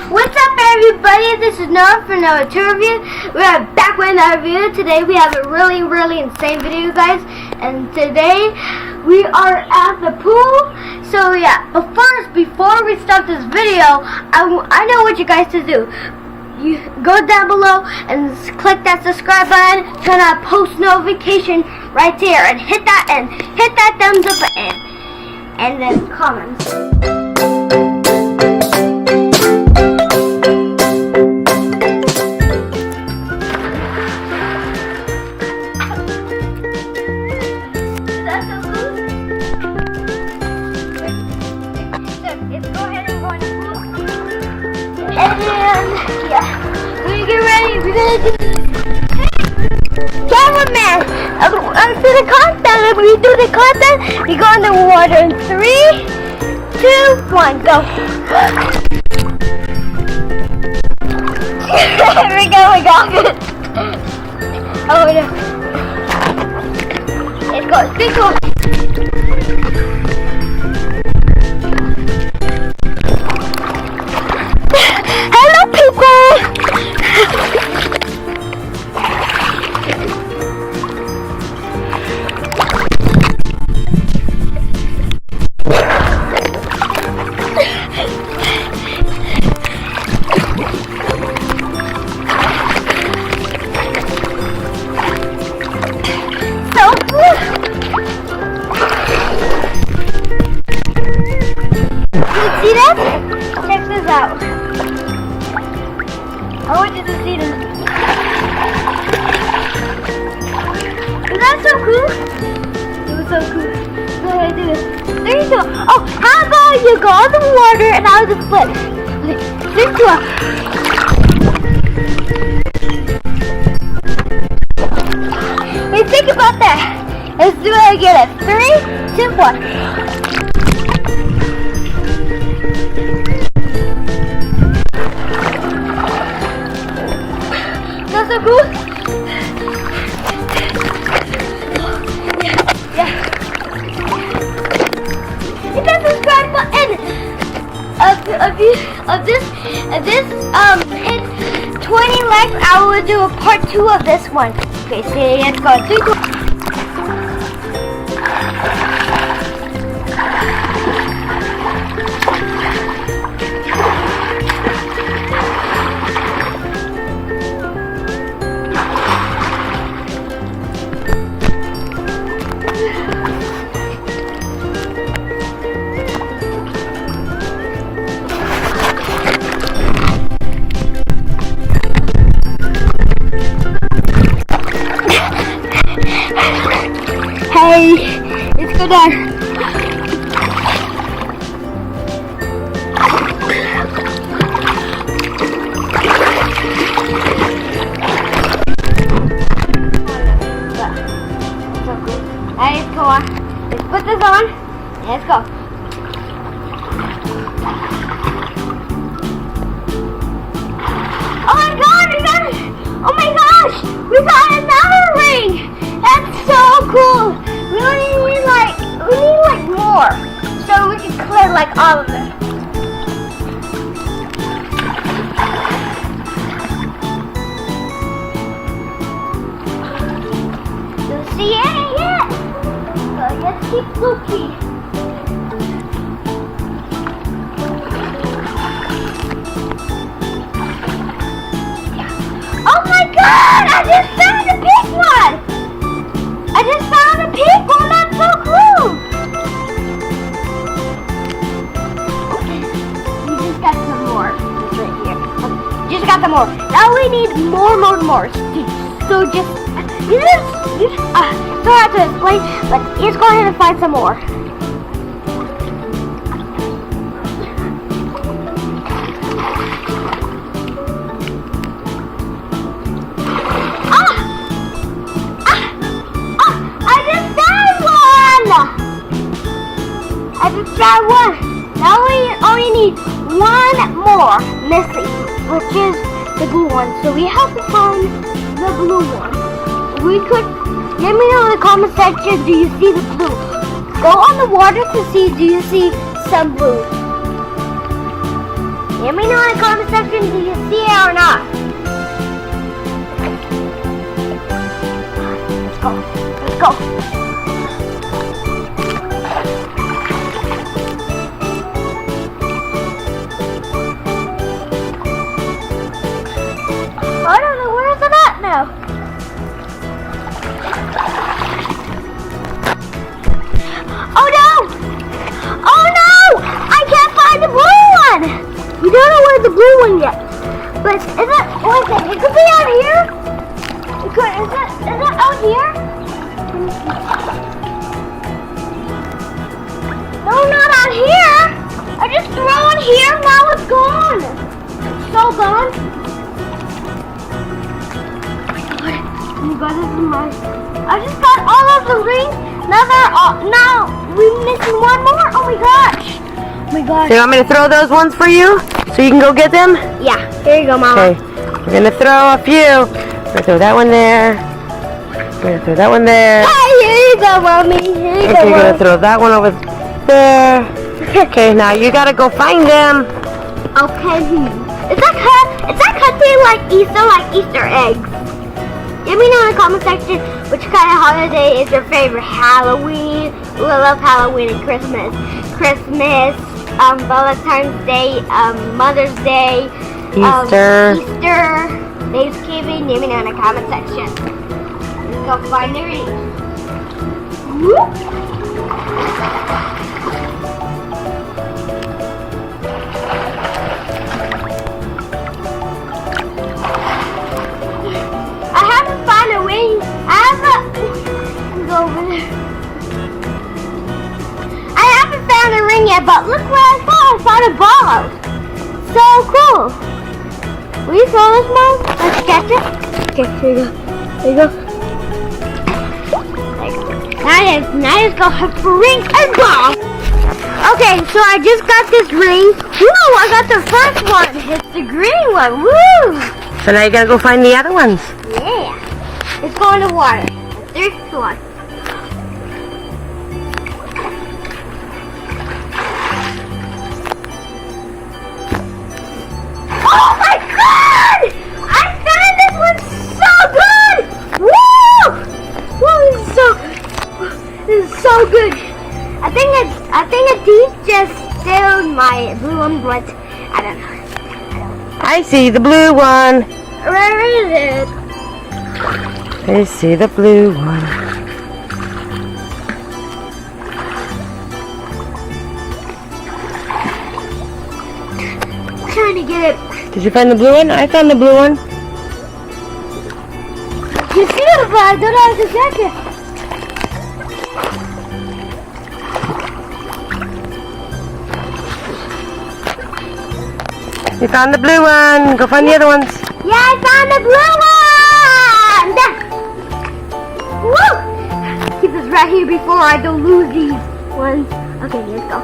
What's up, everybody? This is Noah for Noah 2 Review. We are back with another review. Today we have a really insane video, guys. And today we are at the pool. So yeah, but first, before we start this video, I know what you guys to do. You go down below and click that subscribe button, turn on post notification right there, and hit that thumbs up button, and then comments. And yeah, when you get ready, we're gonna do cameraman. For the content, when we do the content, we go in the water in 3, 2, 1, go. Here we go. Oh no. Let's go. 3, 2, 1. Hello, people! So cool! You see that? Check this out. I want you to see them. Is that so cool? It was so cool. Go ahead, do it. 3, 2, 1. Oh, how about you go in the water and I'll just flip. 3, 2, 1. Hey, think about that. Let's do it again. 3, 2, 1. That's so cool. Yeah. Hit that subscribe button. Of this hit 20 likes, I will do a part 2 of this one. Okay, so let's go. 3, 2. Hey, let's go down. Alright, let's go on. Let's put this on. And let's go. Oh my god, we got it! Oh my gosh! We got another ring! That's so cool! We need like more, so we can clear like all of it. Don't see any yet. So let's keep looking. Oh my god! I just found a big one! That's so cool! Okay, we just got some more. Just right here. Just got some more. Now we need more. So just, so hard to explain, but let's go ahead and find some more. I just got one. Now we only need one more missing, which is the blue one. So we have to find the blue one. We could, let me know in the comment section, do you see the blue? Go on the water to see, do you see some blue? Let me know in the comment section, do you see it or not? Let's go. Let's go. I don't know, where is it at now? Oh no! Oh no! I can't find the blue one! We don't know where's the blue one yet. But is it, wait a second, it could be out here? Is it out here? No, not out here! I just threw it here, now it's gone! It's so gone. Oh my god, this is my... I just got all of the rings. Now we're missing one more. Oh my gosh. Oh my gosh. So you want me to throw those ones for you? So you can go get them? Yeah. Here you go, Mama. Okay. We're going to throw a few. We're going to throw that one there. We're going to throw that one there. Hey, here you go, Mommy. Here you go, Okay, you're going to throw that one over there. Okay, now you got to go find them. Okay. Is that cutting like Easter eggs? Let me know in the comment section which kind of holiday is your favorite. Halloween. Ooh, I love Halloween and Christmas. Christmas, Valentine's Day, Mother's Day, Easter. Thanksgiving. Let me know in the comment section. Let's go find the ring. Whoop. Yet, but look where I found a ball. So cool. Will you throw this, Mom? Let's catch it. Okay, here you go. There you go. Now let's go have a ring and ball. Okay, so I just got this ring. Woo, I got the first one. It's the green one. Woo. So now you got to go find the other ones. Yeah. Let's go in the water. 3, 2, 1. Oh my god! I found this one so good! Woo! Woo, this is so good. I think a thief just stole my blue one, but I don't know. I see the blue one. Where is it? I see the blue one. I'm trying to get it. Did you find the blue one? I found the blue one. You see it, but I don't know how to catch it. You found the blue one. Go find the other ones. Yeah, I found the blue one! Woo! Keep this right here before I don't lose these ones. Okay, let's go.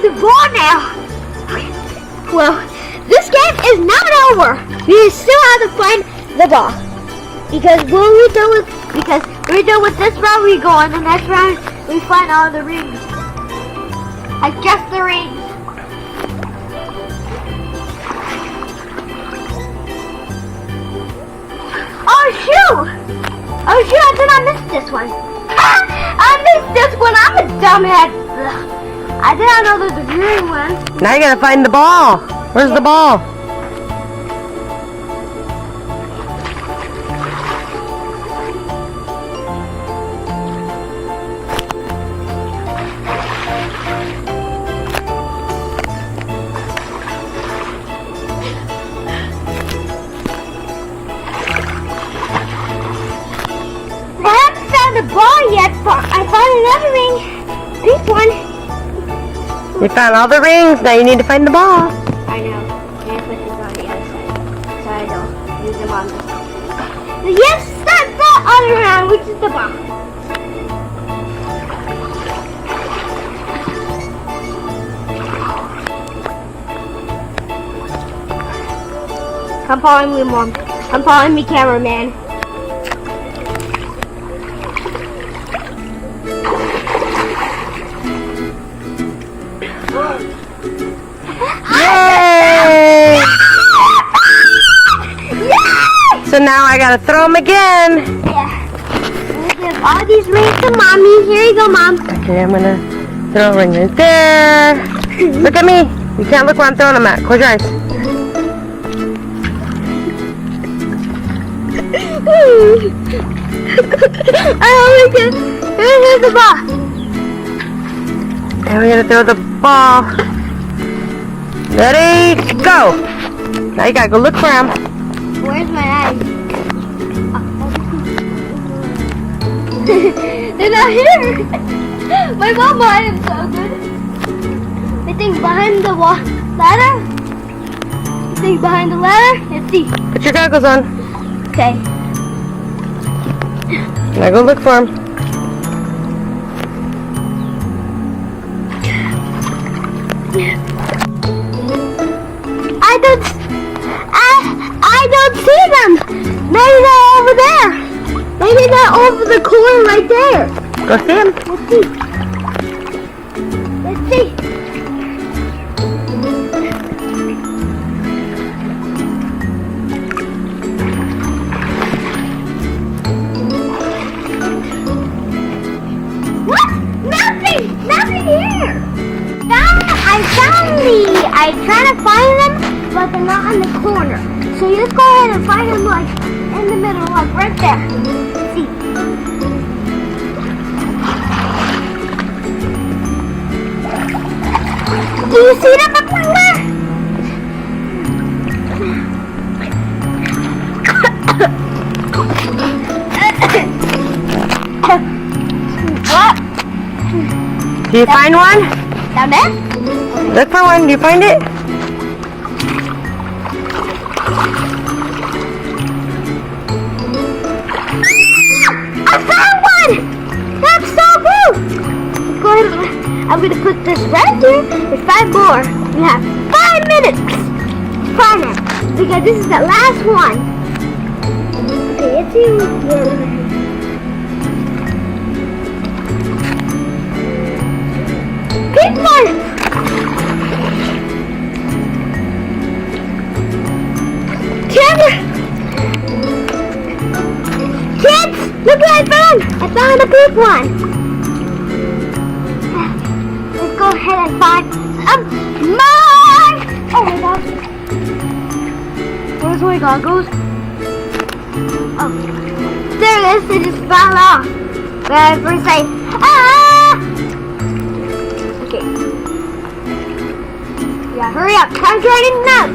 The ball now. Okay. Well, this game is not over. We still have to find the ball because when we're done with this round, we go on the next round. We find all the rings. Like just the rings. Oh shoot! Oh shoot! I did not miss this one. I missed this one. I'm a dumbass. I did not know there's a green one. Now you gotta find the ball. Where's the ball? I haven't found the ball yet, but I found another ring. This one. You found all the rings. Now you need to find the ball. I know. I'm going to put this on the other side so I don't use them on this side. Yes, that's the other round, which is the ball. Come following me, Mom. Come following me, cameraman. Yay! So now I gotta throw them again. Yeah. We'll give all these rings to Mommy. Here you go, Mom. Okay, I'm gonna throw a ring right there. Look at me. You can't look where I'm throwing them at. Close your eyes. Oh my God. Here's the ball. And we're gonna throw the ball. Ready, go. Now you gotta go look for him. Where's my eyes? They're not here. My mom had him so good. I think behind the ladder. I think behind the ladder. Let's see. Put your goggles on. Okay. Now go look for him. I don't see them. Maybe they're over there. Maybe they're over the corner right there. Go see him. Let's see. What? Nothing here. I try to find them, but they're not in the corner. So you just go ahead and find them like in the middle, like right there. See. Do you see them up there? What? Do you find one? Down there? Look for one. Do you find it? I found one! That's so cool! Go ahead. I'm going to put this right here. There's 5 more. We have 5 minutes. Find it. Because this is the last one. Okay, it's you. Pink one! Camera! Kids, look what I found! I found a pink one. Let's go ahead and find more! Oh my gosh. Where's my goggles? Oh, there it is. It just fell off. But I first say, ah! Okay. Yeah, hurry up. Time's running out.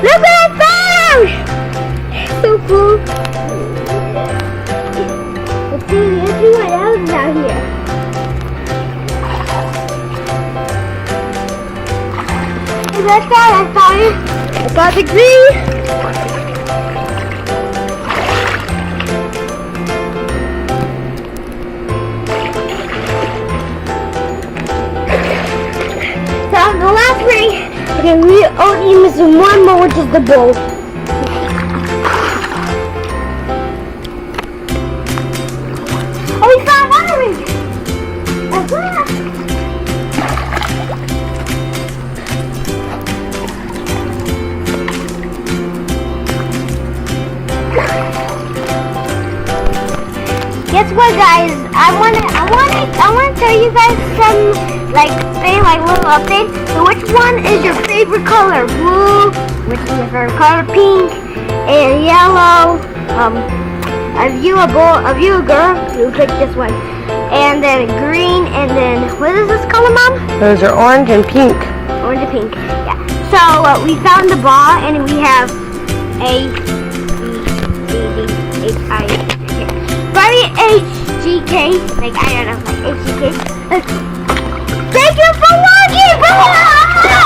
Look what I found! So cool. Let's see what else is out here. That's all I found it. I got the green. Found the last ring. Okay, we only missing one more, which is the bowl. Oh, we found another ring. That's last. Guess what, guys? I wanna tell you guys some little update. So, which one is your favorite color? Blue. Which is your favorite color? Pink and yellow. If you a girl, you pick this one. And then green, and then what is this color, Mom? Those are orange and pink. Orange and pink. Yeah. So we found the ball, and we have A, B, C, D, H, I. Probably HGK, like I don't know, like HGK. Thank you for watching! Bye!